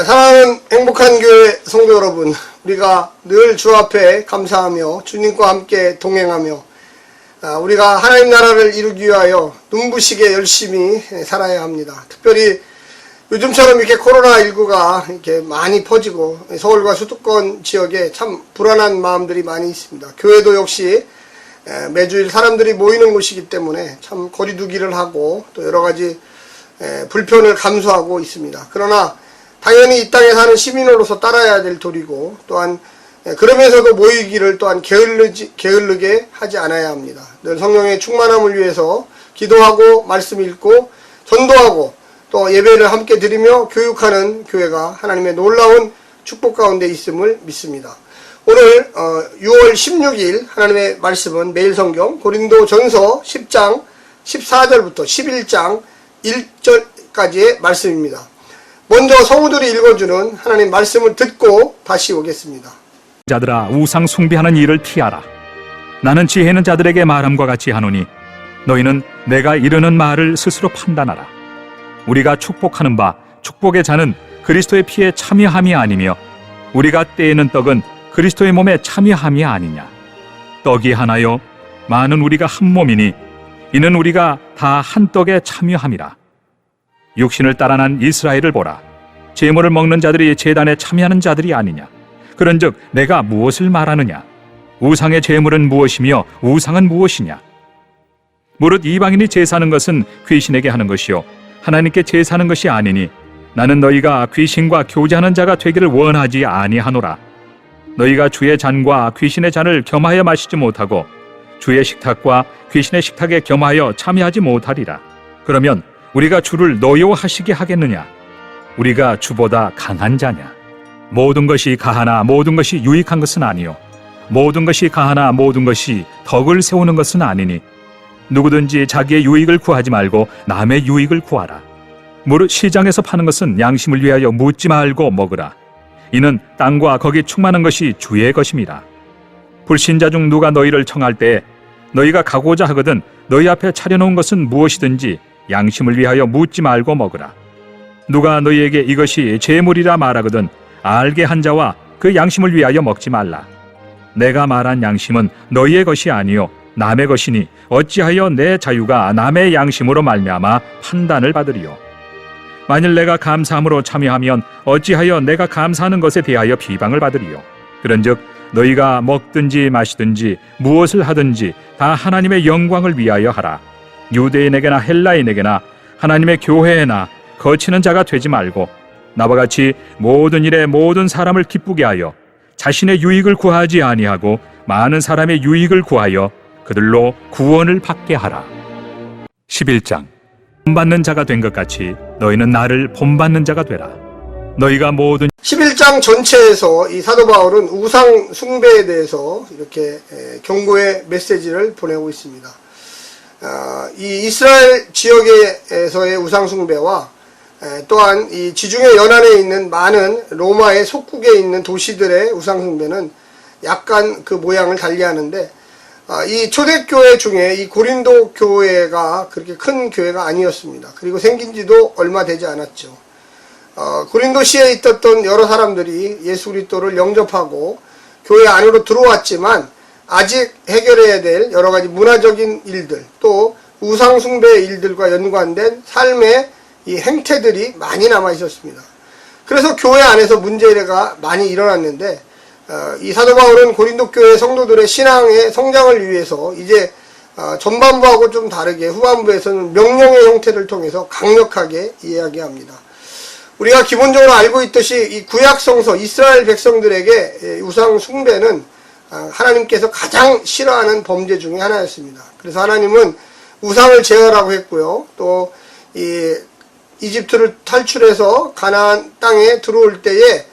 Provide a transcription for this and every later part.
사랑하는 행복한 교회 성도 여러분, 우리가 늘 주 앞에 감사하며 주님과 함께 동행하며 우리가 하나님 나라를 이루기 위하여 눈부시게 열심히 살아야 합니다. 특별히 요즘처럼 이렇게 코로나19가 이렇게 많이 퍼지고 서울과 수도권 지역에 참 불안한 마음들이 많이 있습니다. 교회도 역시 매주일 사람들이 모이는 곳이기 때문에 참 거리두기를 하고 또 여러 가지 불편을 감수하고 있습니다. 그러나 당연히 이 땅에 사는 시민으로서 따라야 될 도리고 또한 그러면서도 모이기를 또한 게을르게 하지 않아야 합니다. 늘 성령의 충만함을 위해서 기도하고 말씀 읽고 전도하고 또 예배를 함께 드리며 교육하는 교회가 하나님의 놀라운 축복 가운데 있음을 믿습니다. 오늘 6월 16일 하나님의 말씀은 매일 성경 고린도전서 10장 14절부터 11장 1절까지의 말씀입니다. 먼저 성우들이 읽어주는 하나님 말씀을 듣고 다시 오겠습니다. 자들아, 우상 숭배하는 일을 피하라. 나는 지혜 있는 자들에게 말함과 같이 하노니 너희는 내가 이르는 말을 스스로 판단하라. 우리가 축복하는 바 축복의 자는 그리스도의 피에 참여함이 아니며 우리가 떼는 떡은 그리스도의 몸에 참여함이 아니냐. 떡이 하나요 많은 우리가 한 몸이니 이는 우리가 다 한 떡에 참여함이라. 육신을 따라 난 이스라엘을 보라. 제물을 먹는 자들이 제단에 참여하는 자들이 아니냐. 그런즉 내가 무엇을 말하느냐. 우상의 제물은 무엇이며 우상은 무엇이냐. 무릇 이방인이 제사하는 것은 귀신에게 하는 것이요 하나님께 제사하는 것이 아니니 나는 너희가 귀신과 교제하는 자가 되기를 원하지 아니하노라. 너희가 주의 잔과 귀신의 잔을 겸하여 마시지 못하고 주의 식탁과 귀신의 식탁에 겸하여 참여하지 못하리라. 그러면 우리가 주를 노여워하시게 하겠느냐. 우리가 주보다 강한 자냐. 모든 것이 가하나 모든 것이 유익한 것은 아니요 모든 것이 가하나 모든 것이 덕을 세우는 것은 아니니 누구든지 자기의 유익을 구하지 말고 남의 유익을 구하라. 무릇 시장에서 파는 것은 양심을 위하여 묻지 말고 먹으라. 이는 땅과 거기 충만한 것이 주의 것임이라. 불신자 중 누가 너희를 청할 때 너희가 가고자 하거든 너희 앞에 차려놓은 것은 무엇이든지 양심을 위하여 묻지 말고 먹으라. 누가 너희에게 이것이 제물이라 말하거든 알게 한 자와 그 양심을 위하여 먹지 말라. 내가 말한 양심은 너희의 것이 아니요 남의 것이니 어찌하여 내 자유가 남의 양심으로 말미암아 판단을 받으리요. 만일 내가 감사함으로 참여하면 어찌하여 내가 감사하는 것에 대하여 비방을 받으리요. 그런즉 너희가 먹든지 마시든지 무엇을 하든지 다 하나님의 영광을 위하여 하라. 유대인에게나 헬라인에게나 하나님의 교회에나 거치는 자가 되지 말고 나와 같이 모든 일에 모든 사람을 기쁘게 하여 자신의 유익을 구하지 아니하고 많은 사람의 유익을 구하여 그들로 구원을 받게 하라. 11장 본받는 자가 된 것 같이 너희는 나를 본받는 자가 되라. 너희가 모든 11장 전체에서 이 사도 바울은 우상 숭배에 대해서 이렇게 경고의 메시지를 보내고 있습니다. 이 이스라엘 지역에서의 우상 숭배와 또한 이 지중해 연안에 있는 많은 로마의 속국에 있는 도시들의 우상 숭배는 약간 그 모양을 달리하는데 이 초대교회 중에 이 고린도 교회가 그렇게 큰 교회가 아니었습니다. 그리고 생긴 지도 얼마 되지 않았죠. 고린도시에 있었던 여러 사람들이 예수 그리스도를 영접하고 교회 안으로 들어왔지만 아직 해결해야 될 여러 가지 문화적인 일들 또 우상 숭배의 일들과 연관된 삶의 이 행태들이 많이 남아 있었습니다. 그래서 교회 안에서 문제가 많이 일어났는데 이 사도 바울은 고린도 교회 성도들의 신앙의 성장을 위해서 이제 전반부하고 좀 다르게 후반부에서는 명령의 형태를 통해서 강력하게 이야기합니다. 우리가 기본적으로 알고 있듯이 이 구약 성서 이스라엘 백성들에게 우상 숭배는 하나님께서 가장 싫어하는 범죄 중에 하나였습니다. 그래서 하나님은 우상을 제어하라고 했고요. 또 이집트를 탈출해서 가나안 땅에 들어올 때에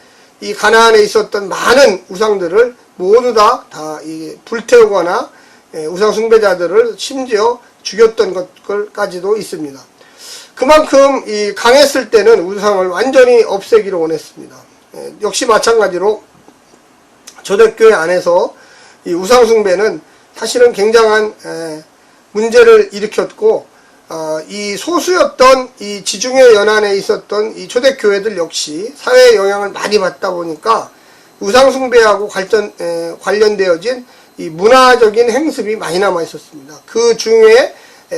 이 가나안에 있었던 많은 우상들을 모두 다 불태우거나 우상 숭배자들을 심지어 죽였던 것까지도 있습니다. 그만큼 이 강했을 때는 우상을 완전히 없애기를 원했습니다. 역시 마찬가지로 초대교회 안에서 이 우상 숭배는 사실은 굉장한 문제를 일으켰고 이 소수였던 이 지중해 연안에 있었던 이 초대교회들 역시 사회의 영향을 많이 받다 보니까 우상숭배하고 관련되어진 이 문화적인 행습이 많이 남아 있었습니다. 그 중에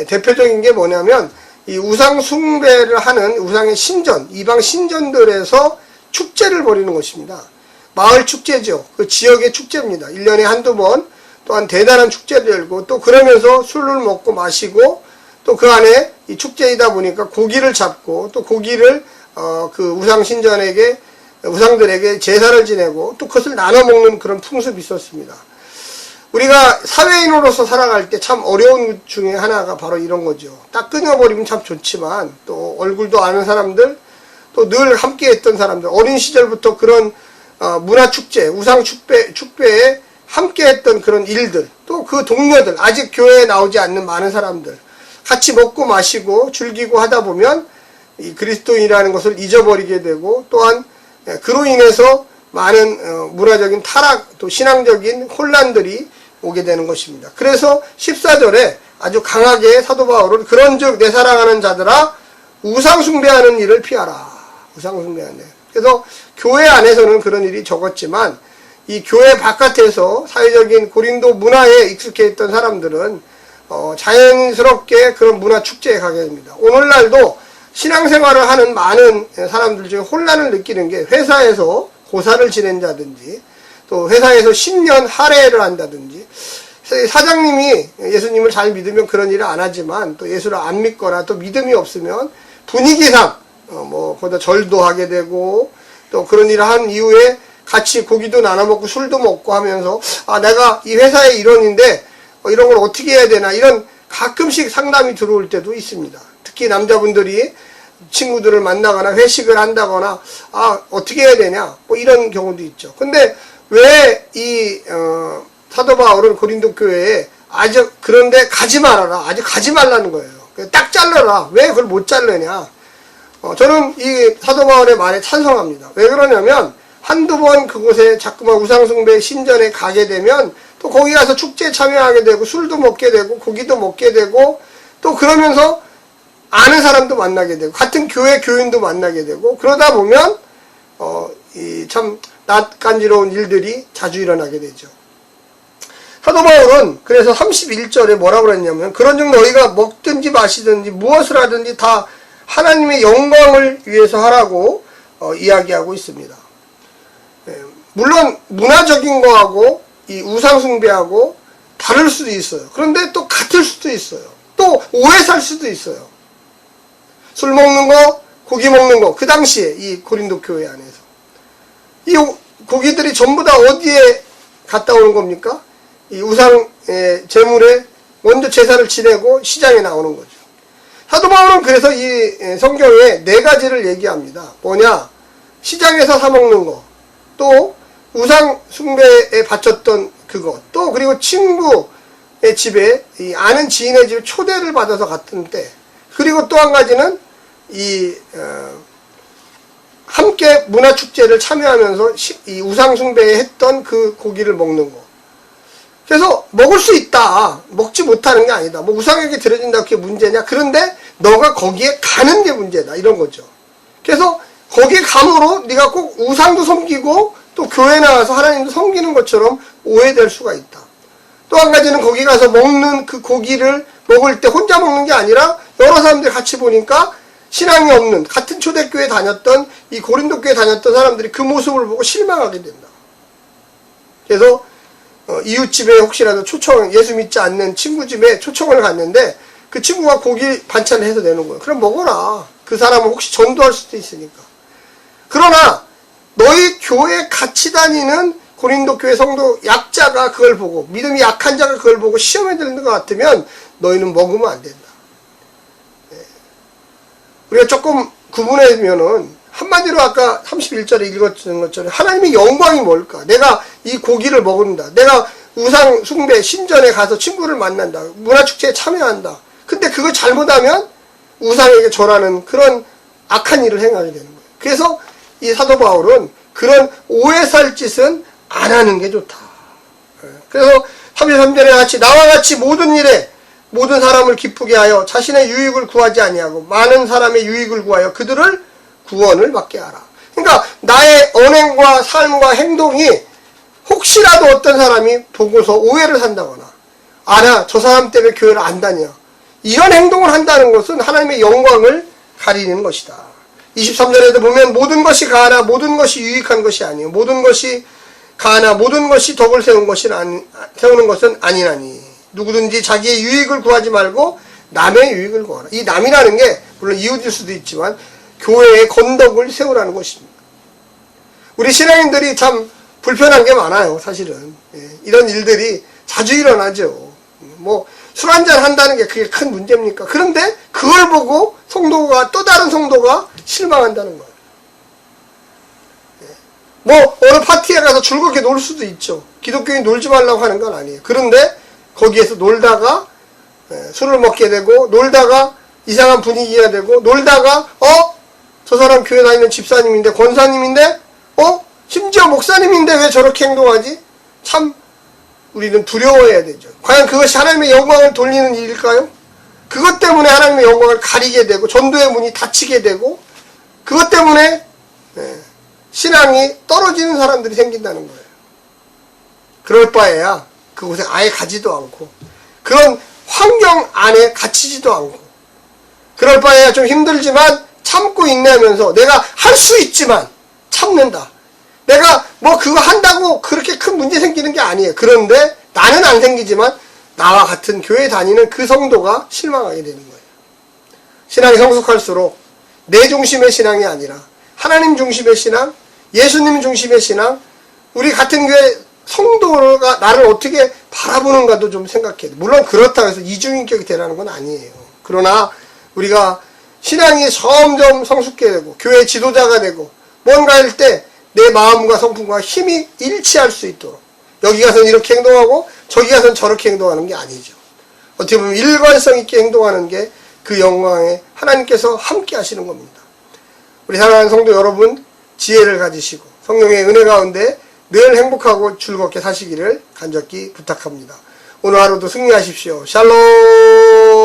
대표적인 게 뭐냐면 이 우상숭배를 하는 우상의 신전, 이방 신전들에서 축제를 벌이는 것입니다. 마을 축제죠. 그 지역의 축제입니다. 1년에 한두 번 또한 대단한 축제를 열고 또 그러면서 술을 먹고 마시고 또 그 안에 이 축제이다 보니까 고기를 잡고 또 고기를 그 우상 신전에게 우상들에게 제사를 지내고 또 그것을 나눠 먹는 그런 풍습이 있었습니다. 우리가 사회인으로서 살아갈 때 참 어려운 것 중에 하나가 바로 이런 거죠. 딱 끊어버리면 참 좋지만 또 얼굴도 아는 사람들 또 늘 함께 했던 사람들 어린 시절부터 그런 문화축제, 우상축배에 함께 했던 그런 일들 또 그 동료들 아직 교회에 나오지 않는 많은 사람들 같이 먹고 마시고 즐기고 하다 보면 이 그리스도인이라는 것을 잊어버리게 되고 또한 그로 인해서 많은 문화적인 타락 또 신앙적인 혼란들이 오게 되는 것입니다. 그래서 14절에 아주 강하게 사도 바울은 그런즉 내 사랑하는 자들아 우상 숭배하는 일을 피하라. 우상 숭배하는 일. 그래서 교회 안에서는 그런 일이 적었지만 이 교회 바깥에서 사회적인 고린도 문화에 익숙해 있던 사람들은 자연스럽게 그런 문화 축제에 가게 됩니다. 오늘날도 신앙생활을 하는 많은 사람들 중에 혼란을 느끼는 게 회사에서 고사를 지낸다든지 또 회사에서 10년 할애를 한다든지 사장님이 예수님을 잘 믿으면 그런 일을 안 하지만 또 예수를 안 믿거나 또 믿음이 없으면 분위기상 거기다 절도 하게 되고 또 그런 일을 한 이후에 같이 고기도 나눠 먹고 술도 먹고 하면서 내가 이 회사의 일원인데 이런 걸 어떻게 해야 되나 이런 가끔씩 상담이 들어올 때도 있습니다. 특히 남자분들이 친구들을 만나거나 회식을 한다거나 어떻게 해야 되냐 이런 경우도 있죠. 근데 왜 이 사도 바울은 고린도 교회에 아주 그런데 가지 말아라 아주 가지 말라는 거예요. 딱 잘라라. 왜 그걸 못 자르냐. 저는 이 사도 바울의 말에 찬성합니다. 왜 그러냐면 한두 번 그곳에 자꾸만 우상숭배 신전에 가게 되면 또 거기 가서 축제에 참여하게 되고 술도 먹게 되고 고기도 먹게 되고 또 그러면서 아는 사람도 만나게 되고 같은 교회 교인도 만나게 되고 그러다 보면 이 참 낯간지러운 일들이 자주 일어나게 되죠. 사도 바울은 그래서 31절에 뭐라고 그랬냐면 그런즉 너희가 먹든지 마시든지 무엇을 하든지 다 하나님의 영광을 위해서 하라고 이야기하고 있습니다. 물론 문화적인 거하고 이 우상숭배하고 다를 수도 있어요. 그런데 또 같을 수도 있어요. 또 오해 살 수도 있어요. 술 먹는 거, 고기 먹는 거, 그 당시에 이 고린도 교회 안에서 이 고기들이 전부 다 어디에 갔다 오는 겁니까? 이 우상 제물에 먼저 제사를 지내고 시장에 나오는 거죠. 사도 바울은 그래서 이 성경에 4가지를 얘기합니다. 뭐냐? 시장에서 사 먹는 거, 또 우상 숭배에 바쳤던 그것, 또 그리고 친구의 집에 이 아는 지인의 집에 초대를 받아서 갔던 때, 그리고 또 한 가지는 이 함께 문화축제를 참여하면서 이 우상숭배에 했던 그 고기를 먹는 거. 그래서 먹을 수 있다. 먹지 못하는 게 아니다. 뭐 우상에게 드려진다 그게 문제냐? 그런데 너가 거기에 가는 게 문제다. 이런 거죠. 그래서 거기에 감으로 네가 꼭 우상도 섬기고 또 교회 나가서 하나님도 섬기는 것처럼 오해될 수가 있다. 또 한 가지는 거기 가서 먹는 그 고기를 먹을 때 혼자 먹는 게 아니라 여러 사람들이 같이 보니까 신앙이 없는 같은 초대교회 다녔던 이 고린도 교회 다녔던 사람들이 그 모습을 보고 실망하게 된다. 그래서 이웃집에 혹시라도 예수 믿지 않는 친구 집에 초청을 갔는데 그 친구가 고기 반찬을 해서 내는 거예요. 그럼 먹어라. 그 사람은 혹시 전도할 수도 있으니까. 그러나 너희 교회 같이 다니는 고린도 교회 성도 약자가 그걸 보고 믿음이 약한 자가 그걸 보고 시험에 드는 것 같으면 너희는 먹으면 안 된다. 우리가 조금 구분하면은 한마디로 아까 31절에 읽었던 것처럼 하나님의 영광이 뭘까? 내가 이 고기를 먹는다. 내가 우상 숭배 신전에 가서 친구를 만난다. 문화축제에 참여한다. 근데 그걸 잘못하면 우상에게 절하는 그런 악한 일을 행하게 되는 거예요. 그래서 이 사도 바울은 그런 오해 살 짓은 안 하는 게 좋다. 그래서 33절에 같이 나와 같이 모든 일에 모든 사람을 기쁘게 하여 자신의 유익을 구하지 아니하고 많은 사람의 유익을 구하여 그들을 구원을 받게 하라. 그러니까 나의 언행과 삶과 행동이 혹시라도 어떤 사람이 보고서 오해를 산다거나 저 사람 때문에 교회를 안 다녀, 이런 행동을 한다는 것은 하나님의 영광을 가리는 것이다. 23절에도 보면 모든 것이 가하나 모든 것이 유익한 것이 아니요 모든 것이 가하나 모든 것이 덕을 세우는 것은 아니나니 누구든지 자기의 유익을 구하지 말고 남의 유익을 구하라. 이 남이라는 게 물론 이웃일 수도 있지만 교회의 건덕을 세우라는 것입니다. 우리 신앙인들이 참 불편한 게 많아요. 사실은 이런 일들이 자주 일어나죠. 술 한잔 한다는 게 그게 큰 문제입니까? 그런데 그걸 보고 성도가, 또 다른 성도가 실망한다는 거예요. 어느 파티에 가서 즐겁게 놀 수도 있죠. 기독교인 놀지 말라고 하는 건 아니에요. 그런데 거기에서 놀다가 술을 먹게 되고, 놀다가 이상한 분위기가 되고, 놀다가 저 사람 교회 다니는 집사님인데, 권사님인데, 심지어 목사님인데 왜 저렇게 행동하지? 참 우리는 두려워해야 되죠. 과연 그것이 하나님의 영광을 돌리는 일일까요? 그것 때문에 하나님의 영광을 가리게 되고 전도의 문이 닫히게 되고 그것 때문에 신앙이 떨어지는 사람들이 생긴다는 거예요. 그럴 바에야 그곳에 아예 가지도 않고 그런 환경 안에 갇히지도 않고, 그럴 바에야 좀 힘들지만 참고 인내하면서 내가 할 수 있지만 참는다. 내가 그거 한다고 그렇게 큰 문제 생기는 게 아니에요. 그런데 나는 안 생기지만 나와 같은 교회 다니는 그 성도가 실망하게 되는 거예요. 신앙이 성숙할수록 내 중심의 신앙이 아니라 하나님 중심의 신앙, 예수님 중심의 신앙, 우리 같은 교회 성도가 나를 어떻게 바라보는가도 좀 생각해야 돼요. 물론 그렇다고 해서 이중인격이 되라는 건 아니에요. 그러나 우리가 신앙이 점점 성숙해 되고 교회 지도자가 되고 뭔가 할 때 내 마음과 성품과 힘이 일치할 수 있도록, 여기 가서는 이렇게 행동하고 저기 가서는 저렇게 행동하는 게 아니죠. 어떻게 보면 일관성 있게 행동하는 게 그 영광에 하나님께서 함께 하시는 겁니다. 우리 사랑하는 성도 여러분, 지혜를 가지시고 성령의 은혜 가운데 늘 행복하고 즐겁게 사시기를 간절히 부탁합니다. 오늘 하루도 승리하십시오. 샬롬.